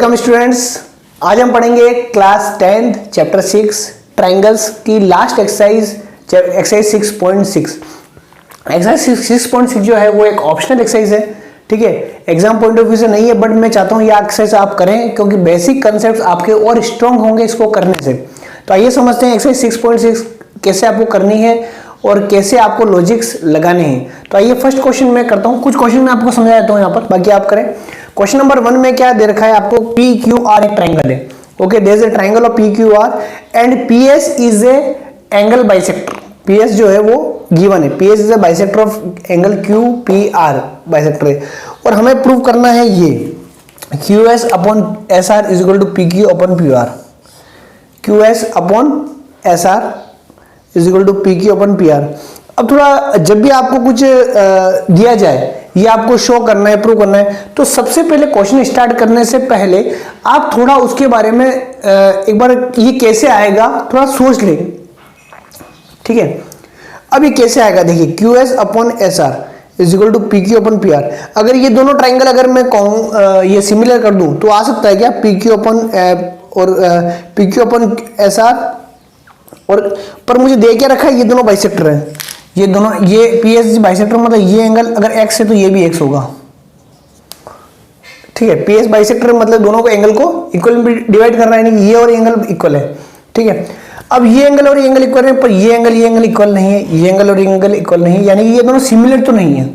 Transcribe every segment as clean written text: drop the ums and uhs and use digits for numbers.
Welcome students, आज हम पढ़ेंगे क्लास 10 चैप्टर 6 ट्राइंगल्स की लास्ट एक्सरसाइज 6.6। एक्सरसाइज 6.6 जो है वो एक ऑप्शनल एक्सरसाइज है, ठीक है। एग्जाम पॉइंट ऑफ व्यू से नहीं है, बट मैं चाहता हूँ ये एक्सरसाइज आप करें क्योंकि बेसिक कंसेप्ट आपके और स्ट्रांग होंगे इसको करने से। तो आइए समझते हैं एक्सरसाइज 6.6 कैसे आपको करनी है और कैसे आपको लॉजिक्स लगाने हैं। तो आइए फर्स्ट क्वेश्चन मैं करता हूँ, कुछ क्वेश्चन मैं आपको समझा देता हूँ यहाँ पर, बाकी आप करें। क्वेश्चन नंबर 1 में क्या दे रखा है आपको, पी क्यू आर एक ट्राइंगल है। Okay, there is a triangle of P Q R and P S is a angle bisector. P S जो है वो गिवन है, P S is a bisector of angle Q P R bisector है। और हमें prove करना है ये Q S upon S R is equal to P Q upon P R. Q S upon S R is equal to P Q upon P R. अब थोड़ा जब भी आपको कुछ दिया जाए, ये आपको शो करना है, प्रूव करना है, तो सबसे पहले क्वेश्चन स्टार्ट करने से पहले आप थोड़ा उसके बारे में एक बार ये कैसे आएगा थोड़ा सोच लें, ठीक है। अब ये कैसे आएगा, देखिए Q S upon S R is equal to P Q upon P R. अगर ये दोनों ट्राइंगल अगर मैं कहूँ ये सिमिलर कर दूं तो आ सकता है क्या, पी क्यू अपॉन और P Q upon S are. और पर मुझे दे क्या रखा है, ये दोनों बाइसेक्टर है, ये दोनों, ये पी एस बाइसेक्टर मतलब ये एंगल अगर एक्स है तो ये भी एक्स होगा, ठीक है। पी एस बाइसेक्टर मतलब दोनों को एंगल को इक्वल में डिवाइड कर रहा है, नहीं ये और एंगल इक्वल है, ठीक है। अब ये एंगल और ये एंगल इक्वल है, पर ये एंगल इक्वल नहीं है, ये एंगल और ये एंगल इक्वल नहीं है, यानी कि ये दोनों सिमिलर तो नहीं है,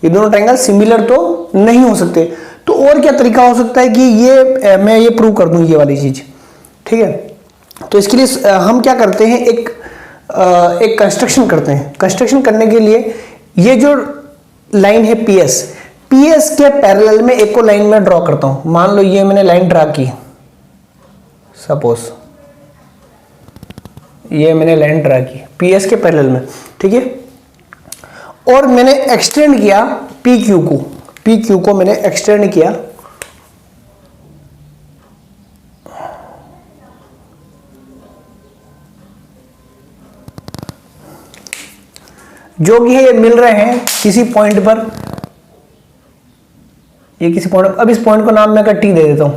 ये दोनों ट्राइंगल सिमिलर तो नहीं हो सकते। तो और क्या तरीका हो सकता है कि ये मैं ये प्रूव कर दूं ये वाली चीज, ठीक है। तो इसके लिए हम क्या करते हैं, एक कंस्ट्रक्शन करते हैं। कंस्ट्रक्शन करने के लिए ये जो लाइन है पीएस के पैरेलल में एक को लाइन में ड्रॉ करता हूं। मान लो ये मैंने लाइन ड्रा की, सपोज ये मैंने लाइन ड्रा की पीएस के पैरेलल में, ठीक है। और मैंने एक्सटेंड किया पी क्यू को मैंने एक्सटेंड किया जो कि ये मिल रहे हैं किसी पॉइंट पर, ये किसी पॉइंट। अब इस पॉइंट को नाम मैं टी दे देता हूं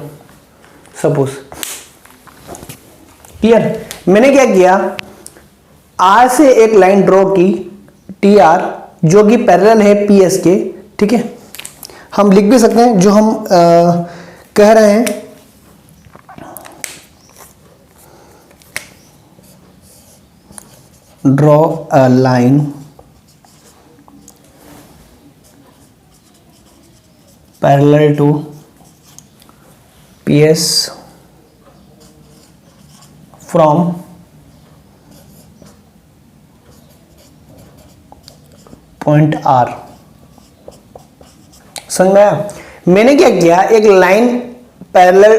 सपोज, क्लियर। मैंने क्या किया, आर से एक लाइन ड्रॉ की टी आर जो कि पैरेलल है पी एस के, ठीक है। हम लिख भी सकते हैं जो हम कह रहे हैं, draw a line parallel to PS from point R। समझ में आया? मैंने क्या किया, एक लाइन पैरेलल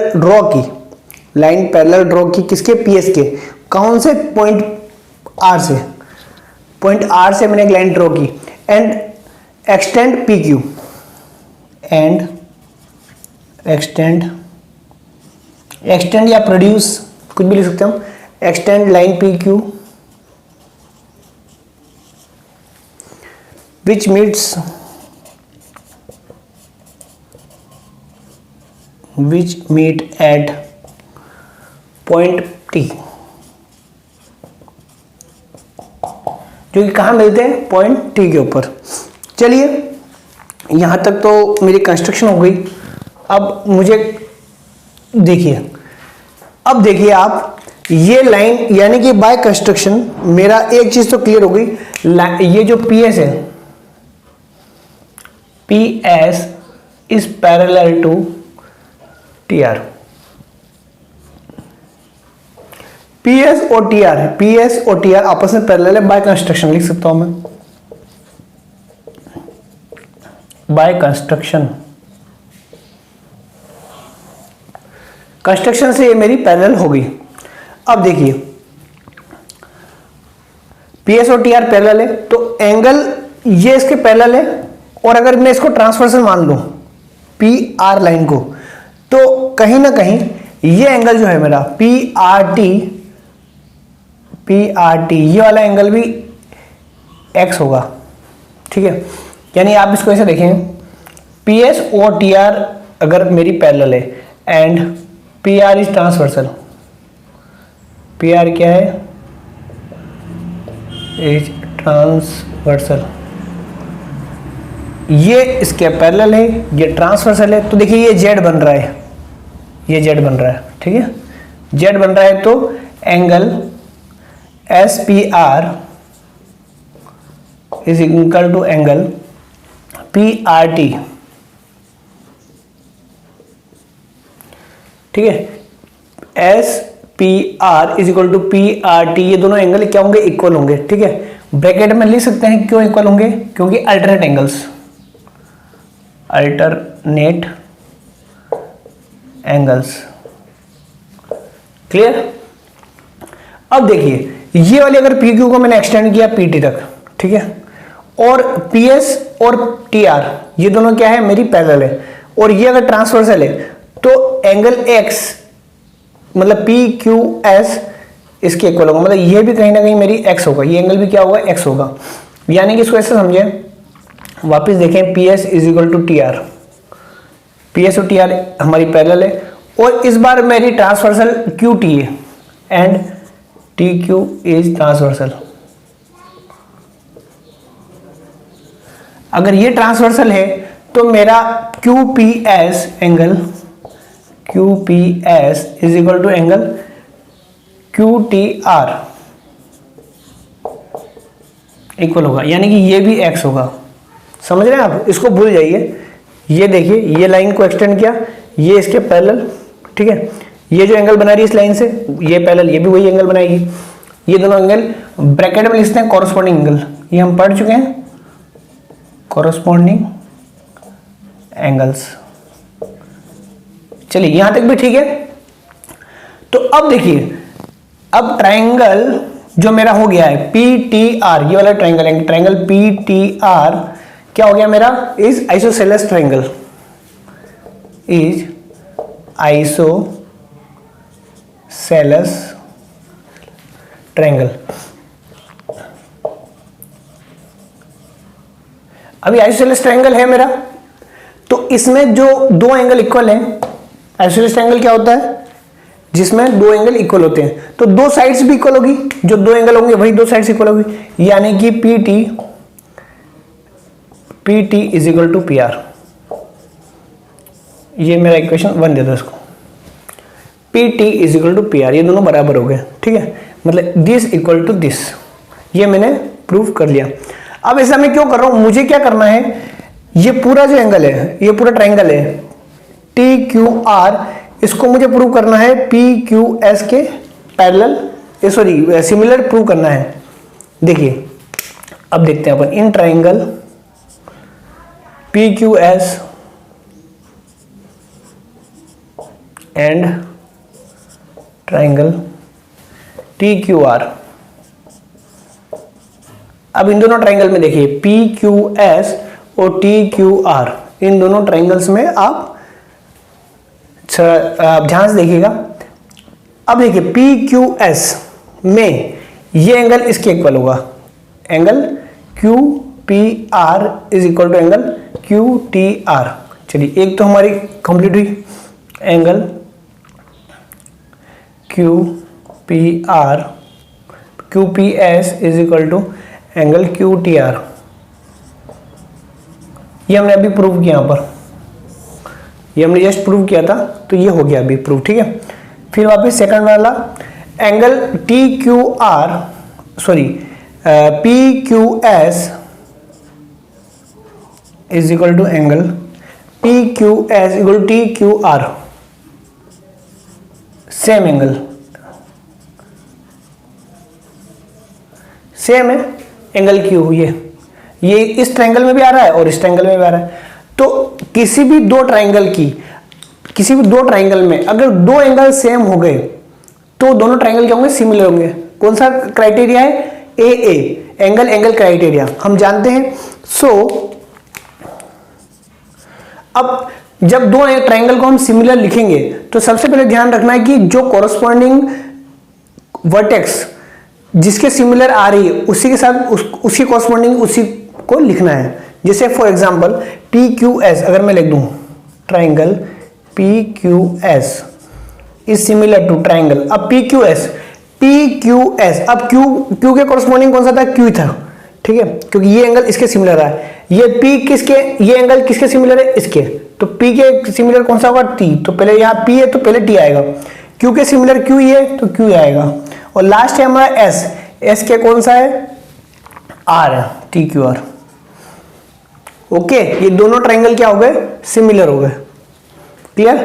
ड्रॉ की, किसके, PS के। कौन से, पॉइंट R से, मैंने एक लाइन ड्रॉ की and extend PQ and extend या प्रोड्यूस, कुछ भी लिख सकते हो, extend line P Q which meet at point T, जो कि कहाँ मिलते हैं, पॉइंट टी के ऊपर। चलिए यहां तक तो मेरी कंस्ट्रक्शन हो गई। अब मुझे देखिए, अब देखिए आप, ये लाइन यानी कि बाय कंस्ट्रक्शन मेरा एक चीज तो क्लियर हो गई, ये जो पीएस है, PS is parallel to TR. PS और टीआर आपस में पैरेलल है, बाय कंस्ट्रक्शन लिख सकता हूं मैं, बाय कंस्ट्रक्शन से ये मेरी पैरेलल हो गई। अब देखिए पीएस और टीआर पैरेलल है, तो एंगल ये इसके पैरेलल है। और अगर मैं इसको ट्रांसवर्सल मान लूं पी आर लाइन को, तो कहीं ना कहीं ये एंगल जो है मेरा पी आर टी, ये वाला एंगल भी एक्स होगा, ठीक है। यानी आप इसको ऐसे देखें, पीएस और टीआर अगर मेरी पैरेलल है, and P R is transversal. P R क्या है? Is transversal. ये इसके पैरेलल है, ये ट्रांसवर्सल है। तो देखिए ये जेड बन रहा है, ये जेड बन रहा है, ठीक है, जेड बन रहा है। तो angle S P R is equal to angle P R T, ठीक है। S P R is equal to P R T, ये दोनों एंगल क्या होंगे? इक्वल होंगे, ठीक है। ब्रैकेट में लिख सकते हैं क्यों इक्वल होंगे? क्योंकि alternate angles, alternate angles. Clear? अब देखिए ये वाली अगर पी क्यू को मैंने एक्सटेंड किया पी टी तक, ठीक है, और पी एस और टी आर ये दोनों क्या है? मेरी पैरेलल है। और ये अगर ट्रांसवर्सल है तो एंगल एक्स मतलब पी क्यू एस इसके इक्वल होगा, मतलब ये भी कहीं ना कहीं मेरी एक्स होगा, ये एंगल भी क्या होगा? एक्स होगा। यानी कि इसको ऐसे समझे, वापस देखें, P S is equal to T R, P S और टी आर हमारी पैरेलल है, और इस बार मेरी ट्रांसवर्सल क्यू टी है and T Q is transversal. अगर ये ट्रांसवर्सल है तो मेरा Q P S angle, Q P S is equal to angle Q T R equal होगा, यानी कि ये भी एक्स होगा। समझ रहे हैं आप? इसको भूल जाइए। ये देखिए ये लाइन को एक्सटेंड किया, ये इसके पैरेलल, ठीक है। ये जो एंगल बना रही है इस लाइन से, ये पैरेलल, ये भी वही एंगल बनाएगी। ये दोनों एंगल ब्रैकेट में लिखते हैं कॉरस्पॉन्डिंग एंगल, ये हम पढ़ चुके हैं, कॉरस्पॉन्डिंग एंगल्स। चलिए यहां तक भी ठीक है। तो अब देखिए, अब ट्राइंगल जो मेरा हो गया है पी टी आर, ये वाला ट्राइंगल है, ट्राइंगल पी टी आर क्या हो गया मेरा? Is isosceles triangle, is isosceles triangle. अभी आइसोसेलेस ट्राइंगल है मेरा, तो इसमें जो दो एंगल इक्वल हैं, आइसोसेलेस ट्राइंगल क्या होता है? जिसमें दो एंगल इक्वल होते हैं, तो दो साइड्स भी इक्वल होगी, जो दो एंगल होंगे वही दो साइड्स इक्वल होगी, यानी कि P T is equal to P R. ये मेरा इक्वेशन 1 दे दो इसको, P T is equal to P R, ये दोनों बराबर हो गए, ठीक है, मतलब दिस इक्वल टू दिस। ये मैंने प्रूव कर लिया। अब ऐसा मैं क्यों कर रहा हूं? मुझे क्या करना है, ये पूरा जो एंगल है, ये पूरा ट्राइंगल है टी क्यू आर, इसको मुझे प्रूव करना है पी क्यू एस के पैरेलल, सॉरी सिमिलर प्रूव करना है। देखिए अब देखते हैं अपन इन triangle P Q S and triangle T Q R. अब इन दोनों ट्राइंगल में देखिए पी क्यू एस और टी क्यू आर, इन दोनों ट्राइंगल्स में आप ध्यान से देखिएगा। अब देखिए पी क्यू एस में ये एंगल इसके इक्वल होगा, angle Q P R is equal to angle Q T R. चलिए एक तो हमारी कंप्लीट हुई, angle Q P R, Q P S is equal to angle Q T R. ये हमने अभी प्रूव किया, यहाँ पर ये हमने जस्ट प्रूव किया था, तो ये हो गया अभी प्रूव, ठीक है। फिर वापस सेकंड वाला angle T Q R, sorry P Q S is equal to angle P Q S equal T Q R, same angle, same है एंगल क्यू। ये इस ट्रायंगल में भी आ रहा है और इस ट्रायंगल में भी आ रहा है। तो किसी भी दो ट्रायंगल में अगर दो एंगल सेम हो गए तो दोनों ट्रायंगल क्या होंगे? सिमिलर होंगे। कौन सा क्राइटेरिया है? ए एंगल क्राइटेरिया हम जानते हैं। अब जब दो ट्रायंगल को हम सिमिलर लिखेंगे तो सबसे पहले ध्यान रखना है कि जो कॉरस्पॉन्डिंग वर्टेक्स जिसके सिमिलर आ रही है उसी के साथ उसकी कॉरस्पॉन्डिंग उसी को लिखना है। जैसे for example P Q S अगर मैं लिख दूं triangle P Q S is similar to triangle. अब पी क्यू एस, अब क्यू के कॉरस्पॉन्डिंग कौन सा था, क्यू था, ठीक है, क्योंकि ये एंगल इसके सिमिलर है। ये पी किसके, ये एंगल किसके सिमिलर है, इसके, तो पी के सिमिलर कौन सा होगा, टी, तो पहले यहाँ पी है तो पहले टी आएगा। क्यू के सिमिलर क्यू ही है तो क्यू आएगा। और लास्ट है हमारा एस, एस के कौन सा है, आर है, टी क्यू आर। ओके, ये दोनों ट्राइंगल क्या हो गए, सिमिलर हो गए। क्लियर।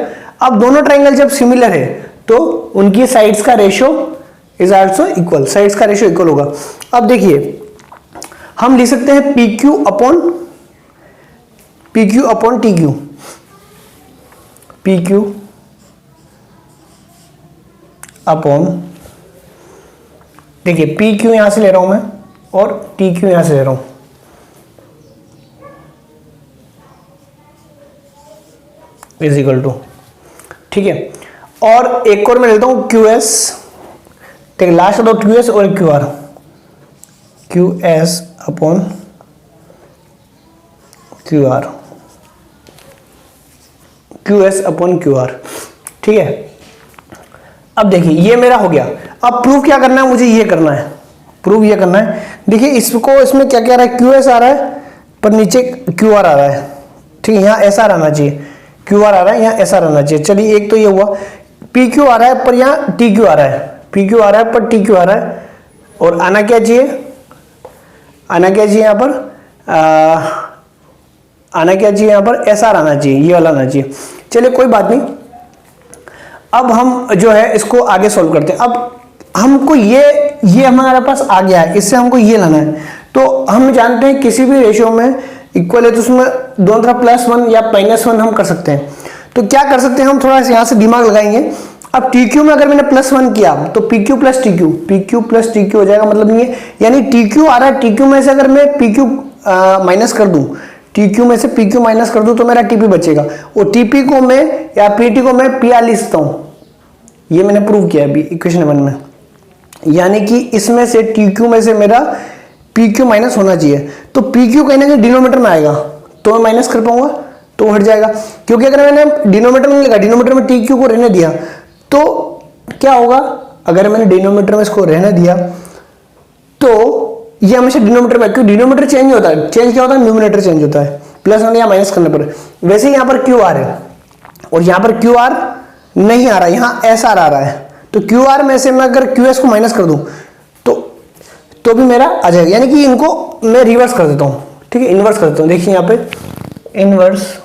अब दोनों ट्राइंगल जब सिमिलर है तो उनकी साइड्स का ratio is also equal, sides का रेशियो इक्वल होगा। अब देखिए हम लिख सकते हैं P Q upon T Q, P Q upon, देखिए पी क्यू यहां से ले रहा हूं मैं और टी क्यू यहां से ले रहा हूं, इज इक्वल टू, ठीक है। और एक और मैं लेता हूं क्यू एस, ठीक है, लास्ट दो क्यू एस और Q are, Q S upon Q R, Q S upon Q R, ठीक है। अब देखिए ये मेरा हो गया। अब प्रूफ क्या करना है, मुझे ये करना है, प्रूफ ये करना है। देखिए इसको, इसमें क्या क्या रहा है, क्यू एस आ रहा है पर नीचे क्यू आर आ रहा है, ठीक है, यहाँ ऐसा आना चाहिए, क्यू आर आ रहा है यहाँ ऐसा रहना चाहिए। चलिए एक तो ये हुआ, पी क्यू आ रहा है पर यहाँ टी क्यू आ रहा है, पी क्यू आ रहा है पर टी क्यू आ रहा है, और आना क्या चाहिए, आना क्या चाहिए यहाँ पर, आना क्या चाहिए यहाँ पर, ऐसा आना चाहिए, ये वाला आना चाहिए। चलिए कोई बात नहीं, अब हम जो है इसको आगे सॉल्व करते हैं। अब हमको ये हमारे पास आ गया है, इससे हमको ये लाना है। तो हम जानते हैं किसी भी रेशियो में इक्वल है तो उसमें दोनों तरफ +1 या -1 हम कर सकते हैं। तो क्या कर सकते हैं, हम थोड़ा सा यहाँ से दिमाग लगाएंगे। अब टी क्यू में अगर मैंने +1 किया तो P Q plus T Q हो जाएगा, मतलब ये, यानी टी क्यू आ रहा है, टी क्यू में से अगर मैं पी क्यू माइनस कर दूं, टी क्यू में से पी क्यू माइनस कर दूं तो मेरा टीपी बचेगा, और टीपी को मैं या पीटी को मैं पी आर लिख सकता हूं। ये मैंने प्रूव किया अभी इक्वेशन 1 में, यानी कि इसमें से टी क्यू में से मेरा पी क्यू माइनस होना चाहिए। तो पी क्यू कहीं ना कहीं डिनोमीटर में आएगा तो मैं माइनस कर पाऊंगा, तो हट जाएगा। क्योंकि अगर मैंने डिनोमीटर में लिखा, डिनोमीटर में टी क्यू को रहने दिया तो क्या होगा, अगर मैंने डिनोमीटर में इसको रहने दिया तो ये हमेशा डिनोमीटर में, क्यों डिनोमीटर चेंज होता है, चेंज क्या होता है, न्यूमिनेटर चेंज होता है, +1 या माइनस करने पर। वैसे ही यहाँ पर क्यू आर है और यहाँ पर क्यू आर नहीं आ रहा है, यहाँ एस आर आ रहा है। तो क्यू आर में से मैं अगर क्यू एस को माइनस कर दूं तो भी मेरा आ जाएगा, यानी कि इनको मैं रिवर्स कर देता हूं, ठीक है, इनवर्स कर देता हूं। देखिए यहाँ पे इनवर्स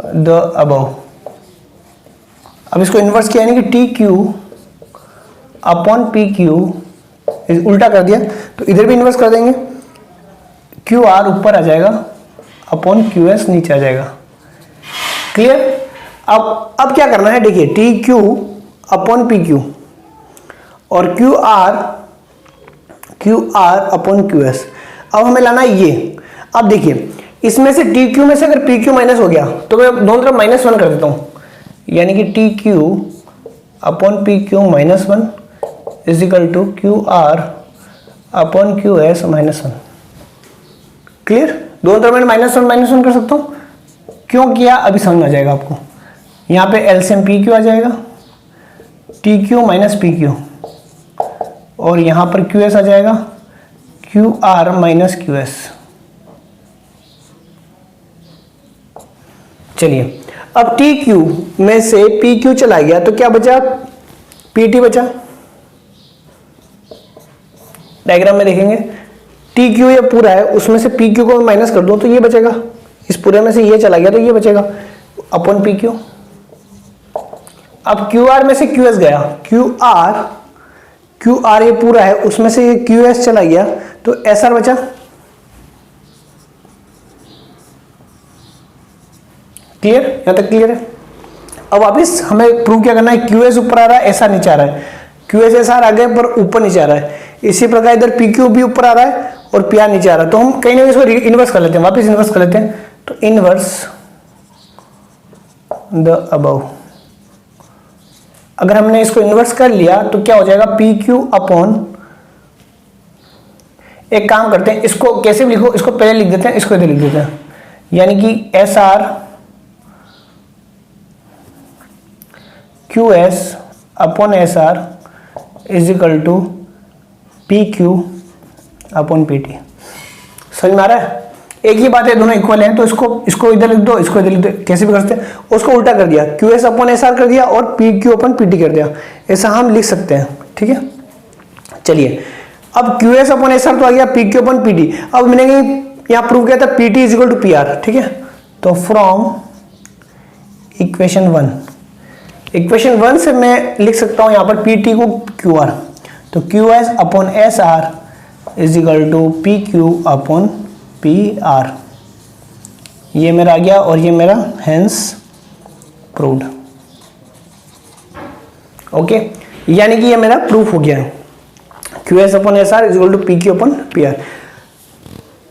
द अबव, अब इसको इनवर्स किया यानी कि T Q upon P Q, उल्टा कर दिया तो इधर भी इनवर्स कर देंगे, क्यू आर ऊपर आ जाएगा अपॉन क्यू एस नीचे आ जाएगा। क्लियर। अब क्या करना है, देखिए T Q upon P Q और Q R upon Q S. अब हमें लाना है ये। अब देखिए इसमें से टी क्यू में से अगर पी क्यू माइनस हो गया तो मैं दोनों तरफ -1 कर देता हूं, यानी कि T Q upon P Q -1 is equal to Q R upon Q S -1। Clear. दोनों तरफ मैंने -1 कर सकता हूं। क्यों किया अभी समझ में आ जाएगा आपको। यहाँ पे एलसीएम पी क्यू आ जाएगा, T Q minus P Q, और यहाँ पर क्यू एस आ जाएगा, Q R minus Q S. चलिए अब टी क्यू में से पी क्यू चला गया तो क्या बचा, पी टी बचा। डायग्राम में देखेंगे टी क्यू ये पूरा है, उसमें से पी क्यू को मैं माइनस कर दूं तो ये बचेगा, इस पूरे में से ये चला गया तो ये बचेगा अपॉन पी क्यू। अब क्यू आर में से क्यू एस गया, क्यू आर ये पूरा है, उसमें से ये क्यू एस चला गया तो एस आर बचा। क्लियर, यहां तक क्लियर है। अब वापिस हमें प्रूव क्या करना है, क्यू एस ऊपर आ रहा है, एस आर नीचे आ रहा है, क्यू एस आर आगे पर ऊपर नीचे आ रहा है। इसी प्रकार इधर पी क्यू भी ऊपर आ रहा है और पी आर नीचे आ रहा है। तो हम कहीं ना कहीं इसको इनवर्स कर लेते हैं, वापिस इनवर्स कर लेते हैं। तो इनवर्स द अबव, अगर हमने इसको इन्वर्स कर लिया तो क्या हो जाएगा, पी क्यू अपॉन, एक काम करते हैं इसको कैसे भी लिखो, इसको पहले लिख देते हैं, इसको इधर लिख देते हैं, यानी कि S R Q S upon S R is equal to P Q upon P T. समझ में आ रहा है? एक ही बात है, दोनों इक्वल हैं, तो इसको इधर लिख दो, इसको इधर लिख दो, कैसे भी कर सकते हैं। उसको उल्टा कर दिया, Q S upon S are कर दिया और P Q upon P T कर दिया, ऐसा हम लिख सकते हैं। ठीक है, चलिए अब Q S upon S R तो आ गया, P Q upon P T. अब मैंने यहाँ प्रूव किया था P T is equal to P R. ठीक है, तो फ्रॉम इक्वेशन 1 से मैं लिख सकता हूँ यहाँ पर पी टी को क्यू आर, तो Q S upon S R is equal to P Q upon P R. ये मेरा आ गया और ये मेरा हेंस प्रूव्ड। ओके, यानी कि ये मेरा प्रूफ हो गया है, Q S upon S R is equal to P Q upon P R.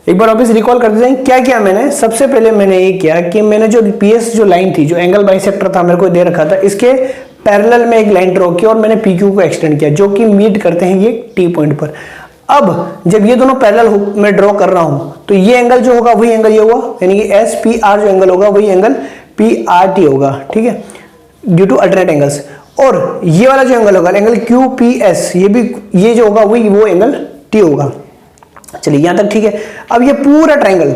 एक बार वापस रिकॉल कर देते हैं क्या किया मैंने। सबसे पहले मैंने ये किया कि मैंने जो पीएस जो लाइन थी, जो एंगल बाइसेक्टर था मेरे को दे रखा था, इसके पैरेलल में एक लाइन ड्रॉ की और मैंने पी क्यू को एक्सटेंड किया, जो कि मीट करते हैं ये टी पॉइंट पर। अब जब ये दोनों पैरेलल मैं ड्रॉ कर रहा हूं तो ये एंगल जो होगा वही एंगल ये होगा, यानी कि एस पी आर जो एंगल होगा वही एंगल पी आर टी होगा। ठीक है, ड्यू टू अल्टरनेट एंगल्स। और ये वाला जो एंगल होगा एंगल क्यू पी एस, ये जो होगा वही वो एंगल टी होगा। चलिए यहां तक ठीक है। अब ये पूरा ट्रायंगल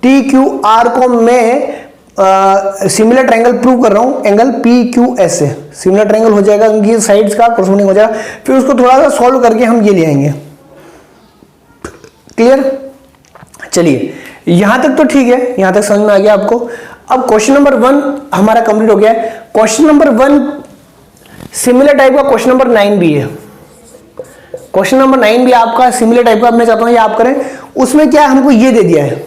टी क्यू आर को मैं सिमिलर ट्रायंगल प्रूव कर रहा हूं एंगल पी क्यू एस से। सिमिलर ट्रायंगल हो जाएगा, उनकी साइड्स का कोरिलेशन हो जाएगा, फिर उसको थोड़ा सा सॉल्व करके हम ये ले आएंगे। क्लियर? चलिए यहां तक तो ठीक है, यहां तक समझ में आ गया आपको। अब क्वेश्चन नंबर 1 हमारा कंप्लीट हो गया है। क्वेश्चन नंबर 1 सिमिलर टाइप का क्वेश्चन नंबर 9 भी है। क्वेश्चन नंबर 9 भी आपका सिमिलर टाइप का, मैं चाहता हूं ये आप करें। उसमें क्या है, हमको ये दे दिया है,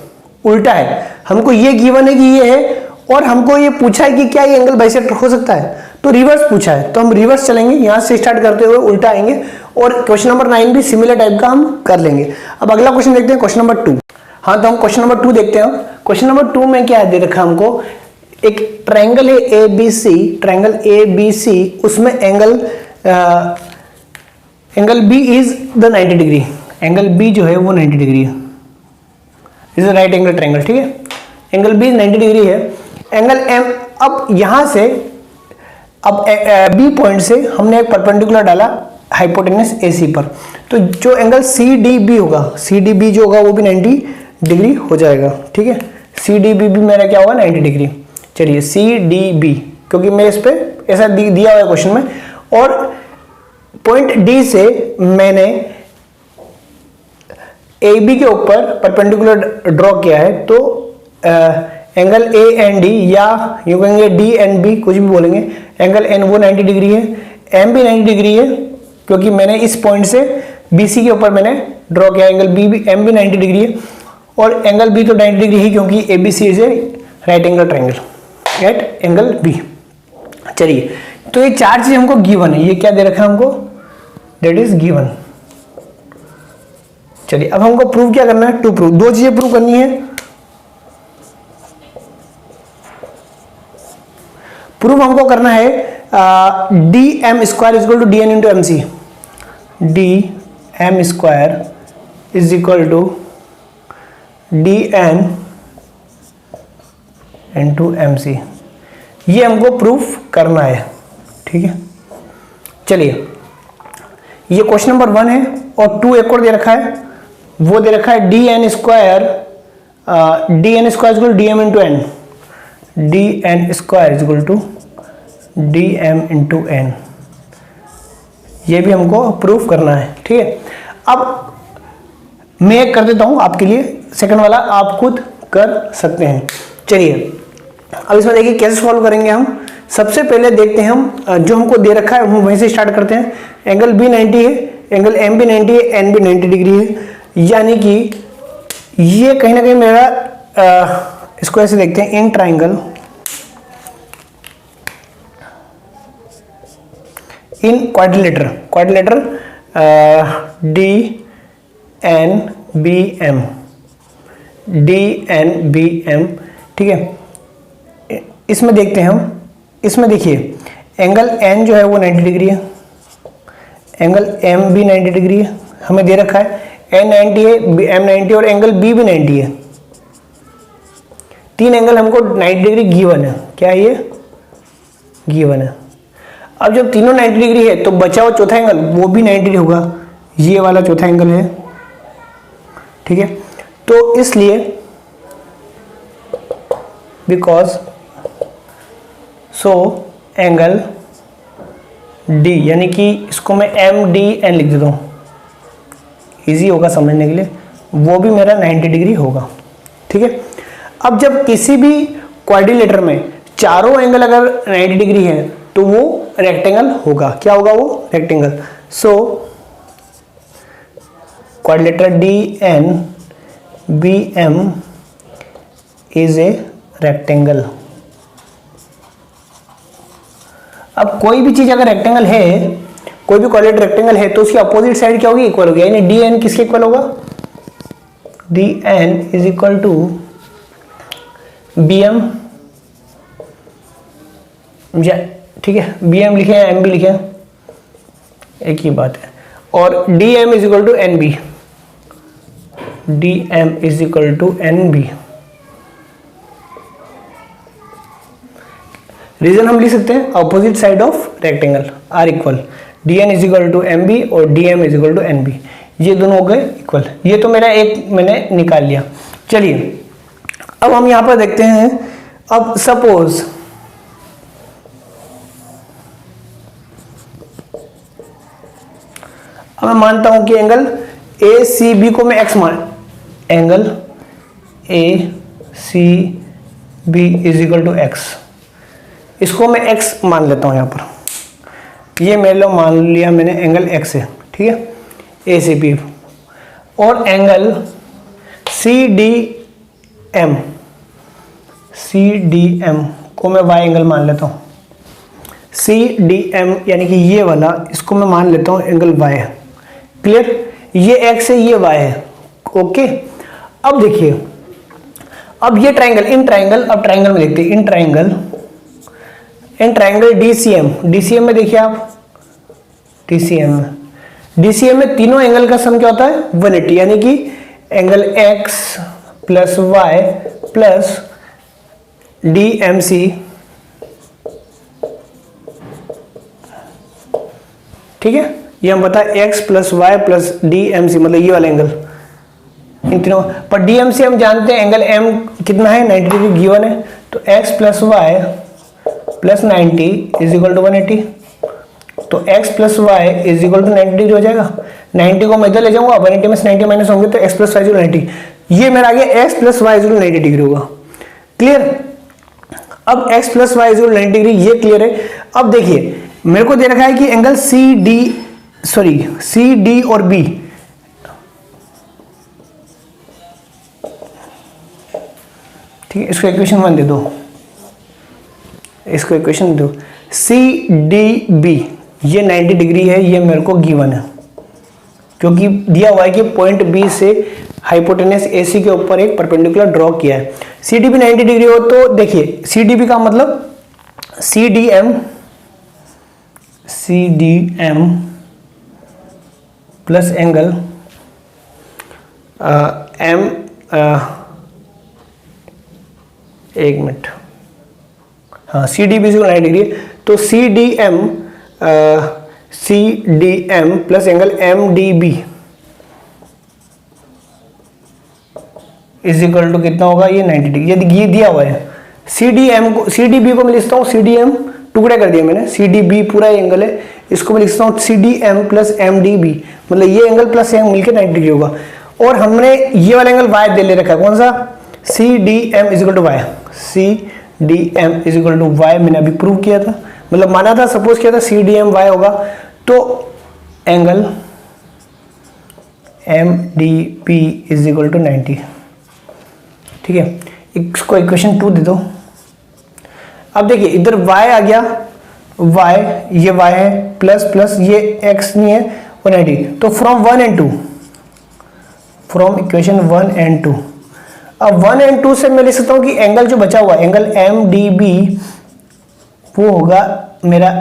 उल्टा है। हमको ये गिवन है कि ये है और हमको ये पूछा है कि क्या ये एंगल बाइसेक्टर हो सकता है, तो रिवर्स पूछा है, तो हम रिवर्स चलेंगे, यहां से स्टार्ट करते हुए उल्टा आएंगे और क्वेश्चन नंबर 9 भी सिमिलर टाइप का हम कर लेंगे। अब अगला क्वेश्चन देखते हैं, क्वेश्चन नंबर 2। हाँ, तो हम क्वेश्चन नंबर 2 देखते हैं। क्वेश्चन नंबर 2 में क्या दे रखा हमको, एक ट्रायंगल है ए बी सी, ट्रायंगल ए बी सी, उसमें angle B is the 90 degree. Angle B जो है वो 90 डिग्री है, is a right angle triangle. ठीक है, एंगल बी 90 डिग्री है। एंगल एम, अब यहां से अब बी पॉइंट से हमने एक परपेंडिकुलर डाला हाइपोटेनस एसी पर, तो जो एंगल सी डी बी होगा, सी डी बी जो होगा वो भी 90 डिग्री हो जाएगा। ठीक है, सी डी बी भी मेरा क्या होगा 90 डिग्री। चलिए सी डी बी, क्योंकि मैं इस पे ऐसा दिया हुआ है क्वेश्चन में, और पॉइंट डी से मैंने ए बी के ऊपर परपेंडिकुलर ड्रॉ किया है, तो एंगल ए एंड डी, या यूं कहेंगे डी एंड बी, कुछ भी बोलेंगे, एंगल एन वो 90 डिग्री है, एम भी 90 डिग्री है, क्योंकि मैंने इस पॉइंट से बी सी के ऊपर मैंने ड्रॉ किया। एंगल बी भी, एम भी 90 डिग्री है और एंगल बी तो 90 डिग्री ही, क्योंकि A B C is a right angle triangle at angle B. चलिए, तो ये चार चीज हमको गिवन है, ये क्या दे रखा है हमको, दैट इज गिवन। चलिए अब हमको प्रूव क्या करना है, टू प्रूव, दो चीजें प्रूव करनी है। प्रूव हमको करना है D M square is equal to D N into M C, D M square is equal to D N into M C, ये हमको प्रूफ करना है। ठीक है, चलिए ये क्वेश्चन नंबर 1 है, और 2 एक और दे रखा है, वो दे रखा है D N square equal D M into N, D N square is equal to D M into N, ये भी हमको प्रूफ करना है। ठीक है, अब मैं एक कर देता हूं आपके लिए, सेकंड वाला आप खुद कर सकते हैं। चलिए अब इसमें देखिए कैसे सॉल्व करेंगे हम। सबसे पहले देखते हैं हम जो हमको दे रखा है, हम वहीं से स्टार्ट करते हैं। एंगल बी 90 है, एंगल एम भी 90 है, एन भी 90 डिग्री है, यानी कि ये कहीं ना कहीं मेरा इसको ऐसे देखते हैं, in triangle in quadrilateral D N B M, D N B M. ठीक है, इसमें देखते हैं हम, इसमें देखिए एंगल एन जो है वो 90 डिग्री है, एंगल एम भी 90 डिग्री है, हमें दे रखा है एन 90 है, एम 90 और एंगल बी भी 90 है। तीन एंगल हमको 90 डिग्री गिवन है, क्या ये गिवन है। अब जब तीनों 90 डिग्री है तो बचा हुआ चौथा एंगल वो भी 90 डिग्री होगा, ये वाला चौथा एंगल है, ठीक है। तो इसलिए बिकॉज सो एंगल डी, यानी कि इसको मैं MDN लिख देता हूँ, इजी होगा समझने के लिए, वो भी मेरा 90 डिग्री होगा, ठीक है। अब जब किसी भी क्वाड्रिलेटर में चारों एंगल अगर 90 डिग्री है तो वो रेक्टेंगल होगा, क्या होगा वो rectangle. So quadrilateral DNBM is a rectangle. अब कोई भी चीज अगर रेक्टेंगल है, कोई भी क्वाड्रिलेटर रेक्टेंगल है तो उसकी अपोजिट साइड क्या होगी, इक्वल होगी, यानी DN किसके इक्वल होगा, DN is equal to BM, ठीक है, BM लिखे या MB लिखे एक ही बात है, और DM is equal to NB, DM is equal to NB। Reason हम लिख सकते हैं opposite side of rectangle are equal, DN is equal to MB और DM is equal to NB, ये दोनों हो गए इक्वल। ये तो मेरा एक मैंने निकाल लिया। चलिए अब हम यहां पर देखते हैं, अब सपोज अब मैं मानता हूं कि एंगल ACB को मैं x मान, angle ACB is equal to x, इसको मैं x मान लेता हूं यहां पर, ये मेरे लो मान लिया मैंने एंगल x है, ठीक है, ACB, और एंगल CDM को मैं y एंगल मान लेता हूं, CDM यानी कि ये वाला, इसको मैं मान लेता हूं एंगल y है, क्लियर, ये x है ये y है, ओके। अब देखिए, अब ये ट्राइंगल, इन ट्राइंगल, अब ट्राइंगल में देखते हैं, इन ट्राइंगल DCM में देखिए आप, DCM में तीनों एंगल का सम क्या होता है 180, यानी कि angle x plus y plus DMC ठीक है, ये हम बता x plus y plus DMC मतलब ये वाला एंगल, इन तीनों पर DMC हम जानते हैं एंगल M कितना है 90 डिग्री गिवन है, तो x plus y plus 90 is equal to 180, तो x plus y is equal to 90 degree हो जाएगा। 90 को मैं इधर ले जाऊंगा, 180 में से 90 माइनस होंगे तो x प्लस वाई 90, ये मेरा आ गया x प्लस वाई 90 डिग्री होगा, क्लियर। अब x प्लस वाई 90 डिग्री ये क्लियर है। अब देखिए मेरे को दे रखा है कि एंगल CD और B, ठीक है, इसको इक्वेशन 1 दे दो, इसको इक्वेशन दो, CDB ये 90 डिग्री है, ये मेरे को गिवन है क्योंकि दिया हुआ है कि पॉइंट B से हाइपोटेनस AC के ऊपर एक परपेंडिकुलर ड्रॉ किया है। CDB 90 डिग्री हो तो देखिए CDB का मतलब CDM प्लस एंगल M, एक मिनट, हाँ CDB से 90 डिग्री, तो CDM plus angle MDB is equal to कितना होगा, ये 90 डिग्री, ये दिया हुआ है। CDB को मैं लिखता हूँ, CDM टुकड़े कर दिया मैंने, CDB पूरा एंगल है, इसको मैं लिखता हूँ CDM प्लस MDB मतलब ये एंगल प्लस एंगल मिलकर 90 डिग्री होगा। और हमने ये वाला एंगल y दे ले रखा है, कौन सा, CDM is equal to y, CDM is equal to y मैंने अभी प्रूव किया था, मतलब माना था, सपोज किया था CDM y होगा, तो angle MDB is equal to 90, ठीक है। इसको इक्वेशन 2 दे दो। अब देखिए इधर y आ गया, y ये y है प्लस प्लस ये x नहीं है 180, तो from 1 and 2, from equation 1 and 2, अब 1 and 2 से मैं लिख सकता हूँ कि एंगल जो बचा हुआ एंगल MDB वो होगा मेरा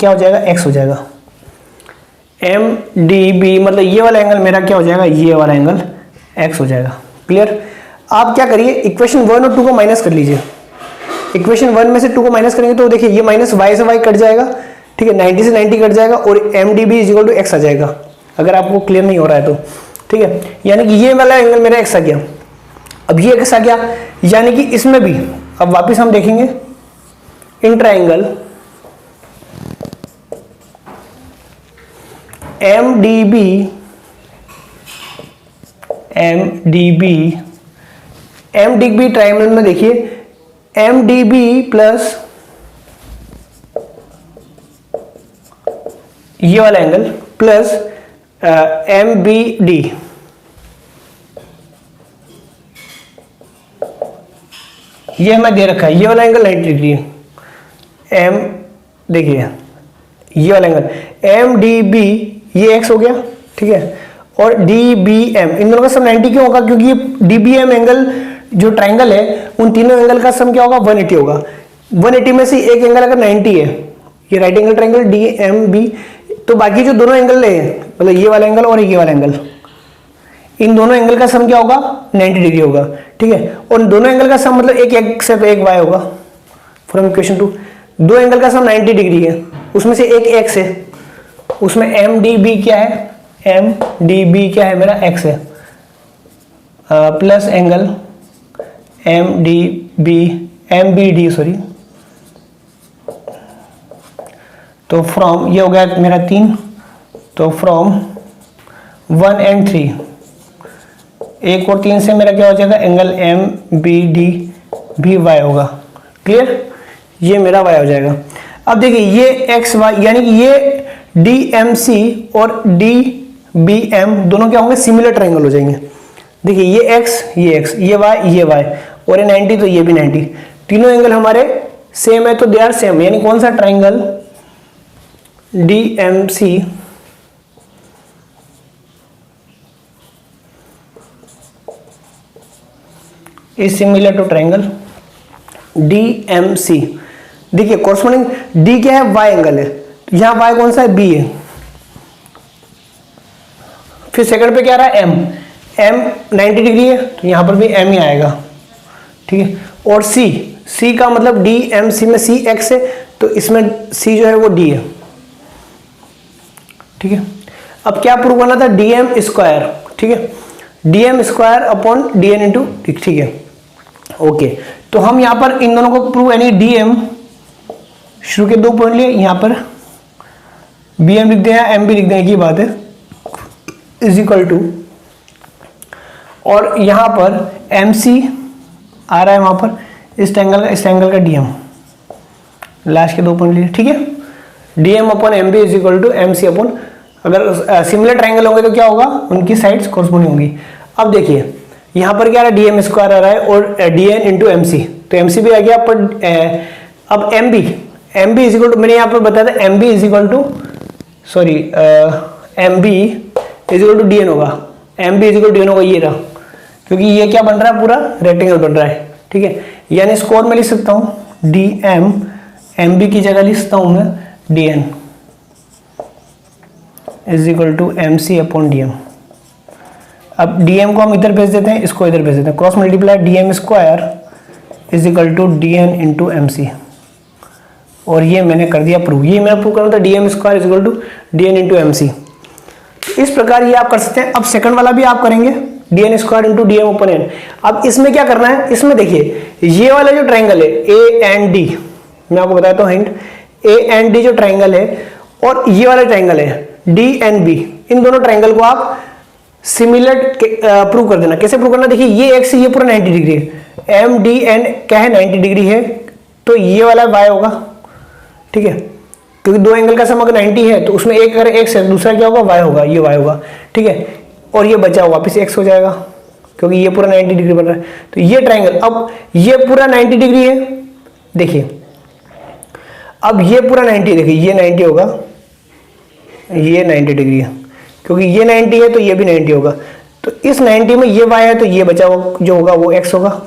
क्या हो जाएगा, x हो जाएगा। MDB मतलब ये वाला एंगल मेरा क्या हो जाएगा, ये वाला एंगल x हो जाएगा, क्लियर। आप क्या करिए, इक्वेशन 1 और 2 को माइनस कर लीजिए, इक्वेशन 1 में से 2 को माइनस करेंगे तो देखिए ये माइनस y से y कट जाएगा, ठीक है, 90 से 90 कट जाएगा और M D B is equal to x आ जाएगा, अगर आपको क्लियर नहीं हो रहा है तो। ठीक है, यानी कि ये वाला एंगल मेरा एक्स आ गया। अब ये एक्स आ गया, यानी कि इसमें भी अब वापस हम देखेंगे इन triangle M D B triangle में देखिए एम डी बी प्लस ये वाला angle plus M B D, ये हमें दे रखा है, ये वाला एंगल 90 डिग्री है। एम देखिए ये वाला एंगल एम डी बी ये एक्स हो गया, ठीक है, और डी बी एम इन दोनों का सम 90 क्यों होगा, क्योंकि डी बी एम एंगल जो ट्राइंगल है उन तीनों एंगल का सम क्या होगा 180 होगा। 180 में से एक एंगल अगर 90 है, ये right angle triangle D M B, तो बाकी जो दोनों एंगल है मतलब ये वाला एंगल और ये वाला एंगल, इन दोनों एंगल का सम क्या होगा 90 डिग्री होगा। ठीक है, और दोनों एंगल का सम मतलब एक एक्स है तो एक वाई होगा। फ्रॉम इक्वेशन 2 दो एंगल का सम 90 डिग्री है, उसमें से एक एक्स है, उसमें एम डी बी क्या है, एम डी बी क्या है मेरा एक्स है, plus angle M D B M B D sorry, तो फ्रॉम ये हो गया मेरा 3, तो फ्रॉम 1 and 3 1 और 3 से मेरा क्या हो जाएगा एंगल एम बी डी भी वाई होगा। क्लियर, ये मेरा वाई हो जाएगा। अब देखिए ये एक्स वाई यानी कि ये डी एम सी और डी बी एम दोनों क्या होंगे सिमिलर ट्राइंगल हो जाएंगे। देखिए ये एक्स ये वाई और ये 90 तो ये भी 90, तीनों एंगल हमारे सेम है तो दे आर सेम, यानी कौन सा triangle D M C is similar to triangle D M C. देखिए कॉरस्पॉन्डिंग डी क्या है वाई एंगल है, यहां वाई कौन सा है बी है, फिर सेकंड पे क्या आ रहा है एम 90 डिग्री है तो यहां पर भी एम ही आएगा। ठीक है, और सी का मतलब डी एम सी में सी एक्स है तो इसमें सी जो है वो डी है। ठीक है, अब क्या प्रूव करना था डी एम स्क्वायर, ठीक है, D M square upon D N into, ठीक है ओके। तो हम यहां पर इन दोनों को प्रूव यानी डी एम शुरू के 2 पॉइंट लिए, यहां पर बी एम लिख दें एम भी लिख दें की बात है, इज इक्वल टू, और यहां पर एम सी आ रहा है वहां पर इस ट्रायंगल का डीएम, लास्ट के 2 पॉइंट लिए। ठीक है, DM upon M B is equal to M C upon, अगर सिमिलर ट्रायंगल होंगे तो क्या होगा उनकी साइड्स कॉरस्पॉन्डिंग होंगी। अब देखिए यहां पर क्या आ रहा है डीएम स्क्वायर आ रहा है और डीएन इंटू एम सी, तो एम सी भी आ गया पर अब M B is equal to, मैंने यहां पर बताया था M B is equal to sorry M B is equal to D N होगा, M B is equal to D N होगा ये रहा, क्योंकि ये क्या बन रहा है पूरा रेक्टेंगल बन रहा है। ठीक है, यानी स्कोर में लिख सकता हूं डी एम बी की जगह लिख सकता हूं मैं D N is equal to M C upon D M. अब डी एम को हम इधर भेज देते हैं, इसको इधर भेज देते हैं, cross multiply D M square is equal to D N into M C, और ये मैंने कर दिया प्रूव। ये मेरा प्रूव करना था D M square is equal to D N into M C. इस प्रकार ये आप कर सकते हैं। अब सेकंड वाला भी आप करेंगे D N square into D M upon N. अब इसमें क्या करना है, इसमें देखिए ये वाला जो ट्राइंगल है ए एंड डी, मैं आपको बताता हूँ हिंट, ए एंड डी जो ट्राइंगल है और ये वाला ट्राइंगल है डी एंड बी, इन दोनों ट्राइंगल को आप सिमिलर प्रूव कर देना। कैसे प्रूव करना, देखिए ये एक्स ये पूरा 90 डिग्री है, एम डी एन क्या है 90 डिग्री है, तो ये वाला वाई होगा। ठीक है, क्योंकि दो एंगल का सम अगर 90 है तो उसमें एक अगर एक्स है दूसरा क्या होगा वाई होगा, ये वाई होगा। ठीक है, और ये बचा हुआ वापस एक्स हो जाएगा क्योंकि ये पूरा 90 डिग्री बन रहा है। तो ये ट्राइंगल अब ये पूरा 90 डिग्री है, देखिए अब ये पूरा 90, देखिए ये 90 होगा, ये 90 डिग्री है, क्योंकि ये 90 है तो ये भी 90 होगा। तो इस 90 में ये y है तो ये बचा हुआ जो होगा वो x होगा,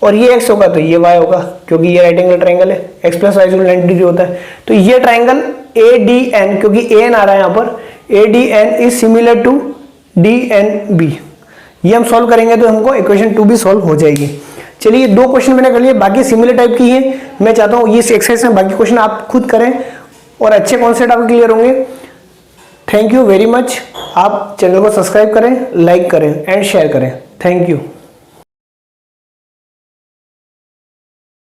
और ये x होगा तो ये y होगा, क्योंकि ये राइट एंगल ट्राइंगल है, x प्लस वाई 90 डिग्री होता है। तो ये ट्राइंगल ADN, क्योंकि AN आ रहा है यहाँ पर, ADN is similar to DNB। ये हम सॉल्व करेंगे तो हमको इक्वेशन 2 भी सॉल्व हो जाएगी। चलिए 2 क्वेश्चन मैंने कर लिए, बाकी सिमिलर टाइप की है। मैं चाहता हूँ ये एक्सरसाइज में बाकी क्वेश्चन आप खुद करें और अच्छे कॉन्सेप्ट आपके क्लियर होंगे। Thank you very much. आप चैनल को सब्सक्राइब करें, लाइक करें एंड शेयर करें। Thank you.